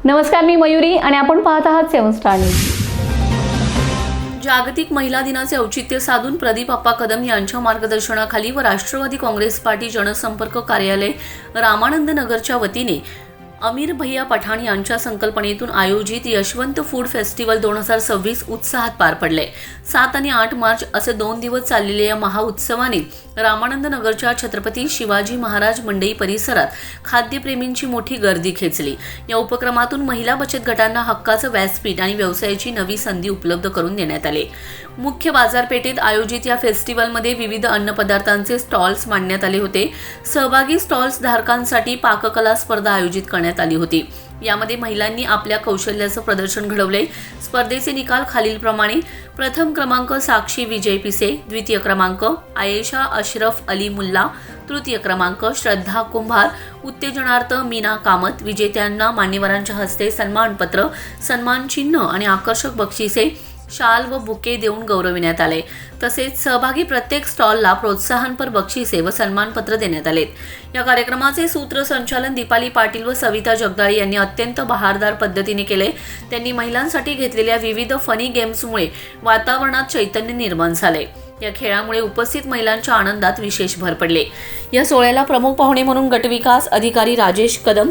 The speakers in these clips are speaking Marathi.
नमस्कार, मी मयुरी आणि आपण पाहत आहात 7 स्टार न्यूज. जागतिक महिला दिनाचे औचित्य साधून प्रदीप अप्पा कदम यांच्या मार्गदर्शनाखाली व राष्ट्रवादी काँग्रेस पार्टी जनसंपर्क कार्यालय रामानंद नगरच्या वतीने अमीर भैया पठाण यांच्या संकल्पनेतून आयोजित यशवंत फूड फेस्टिवल 2026 उत्साहात पार पडले. 7 आणि 8 मार्च असे 2 दिवस चाललेल्या या महाउत्सवाने रामानंद नगरच्या छत्रपती शिवाजी महाराज मंडई परिसरात खाद्यप्रेमींची मोठी गर्दी खेचली. या उपक्रमातून महिला बचत गटांना हक्काचं व्यासपीठ आणि व्यवसायाची नवी संधी उपलब्ध करून देण्यात आले. मुख्य बाजारपेठेत आयोजित या फेस्टिवलमध्ये विविध अन्नपदार्थांचे स्टॉल्स मांडण्यात आले होते. सहभागी स्टॉल्स धारकांसाठी पाककला स्पर्धा आयोजित करण्यात आली होती. यामध्ये महिलांनी आपल्या कौशल्याचं प्रदर्शन घडवले. स्पर्धेचे निकाल खालीलप्रमाणे: प्रथम क्रमांक साक्षी विजय पिसे, द्वितीय क्रमांक आयेशा अशरफ अली मुल्ला, तृतीय क्रमांक श्रद्धा कुंभार, उत्तेजनार्थ मीना कामत. विजेत्यांना मान्यवरांच्या हस्ते सन्मानपत्र, सन्मान चिन्ह आणि आकर्षक बक्षिसे, शाल व बुके देऊन गौरविण्यात आले. तसेच सहभागी प्रत्येक स्टॉलला प्रोत्साहनपर बक्षिसे व सन्मानपत्र देण्यात आले. या कार्यक्रमाचे सूत्रसंचालन दीपाली पाटील व सविता जगदाळे यांनी अत्यंत बहारदार पद्धतीने केले. त्यांनी महिलांसाठी घेतलेल्या विविध फनी गेम्समुळे वातावरणात चैतन्य निर्माण झाले. या खेळामुळे उपस्थित महिलांच्या आनंदात विशेष भर पडले. या सोहळ्याला प्रमुख पाहुणे म्हणून गटविकास अधिकारी राजेश कदम,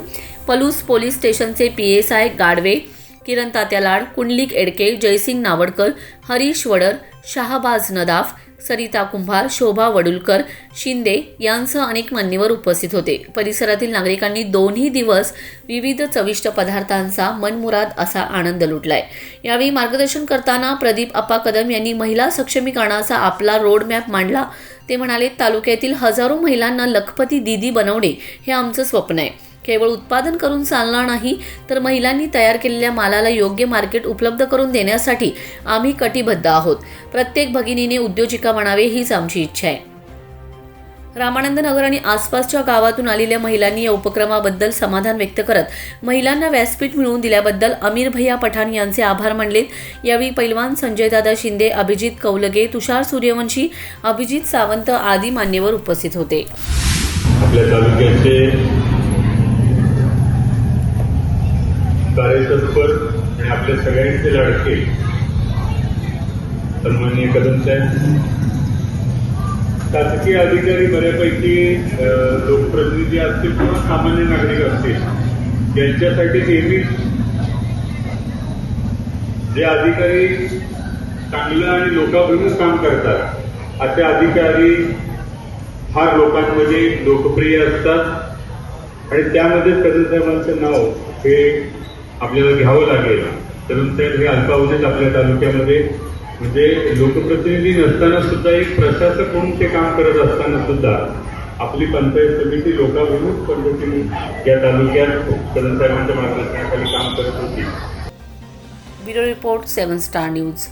पलूस पोलीस स्टेशनचे PSI गाडवे, किरण तात्या लाड, कुंडलिक एडके, जयसिंग नावडकर, हरीश वडर, शाहबाज नदाफ, सरिता कुंभार, शोभा वडुलकर शिंदे यांसह अनेक मान्यवर उपस्थित होते. परिसरातील नागरिकांनी 2 दिवस विविध चविष्ट पदार्थांचा मनमुराद असा आनंद लुटलाय. यावेळी मार्गदर्शन करताना प्रदीप अप्पा कदम यांनी महिला सक्षमीकरणाचा आपला रोडमॅप मांडला. ते म्हणाले, तालुक्यातील हजारो महिलांना लखपती दीदी बनवणे हे आमचं स्वप्न आहे. केवळ उत्पादन करून चालणार नाही, तर महिलांनी तयार केलेल्या मालाला योग्य मार्केट उपलब्ध करून देण्यासाठी आम्ही कटिबद्ध आहोत. प्रत्येक भगिनीने उद्योजिका बनावे हीच आमची इच्छा आहे. रामानंद नगर आणि आसपासच्या गावातून आलेल्या महिलांनी या उपक्रमाबद्दल समाधान व्यक्त करत महिलांना व्यासपीठ मिळवून दिल्याबद्दल अमीर भैया पठाण यांचे आभार मानलेत. यावेळी पैलवान संजयदादा शिंदे, अभिजित कौलगे, तुषार सूर्यवंशी, अभिजित सावंत आदी मान्यवर उपस्थित होते. आपल्या तालुक्याचे कार्यतत्पर आणि आपल्या सगळ्यांचे लाडके सन्माननीय कदम साहेब, शासकीय अधिकारी बऱ्यापैकी लोकप्रतिनिधी असतील किंवा सामान्य नागरिक असतील, यांच्यासाठी नेहमीच जे अधिकारी चांगलं आणि लोकाभिमुख काम करतात असे अधिकारी फार लोकांमध्ये लोकप्रिय असतात आणि त्यामध्ये कदम साहेबांचं नाव हे आपल्याला घ्यावं लागेल. कदम साहेब हे अल्पावधीत आपल्या तालुक्यामध्ये म्हणजे लोकप्रतिनिधी नसताना सुद्धा एक प्रशासक म्हणून ते काम करत असताना सुद्धा आपली पंचायत समिती लोकाभिमुख पद्धतीने या तालुक्यात कदम साहेबांच्या मार्गदर्शनाखाली काम करत होती. Bureau report 7 star news.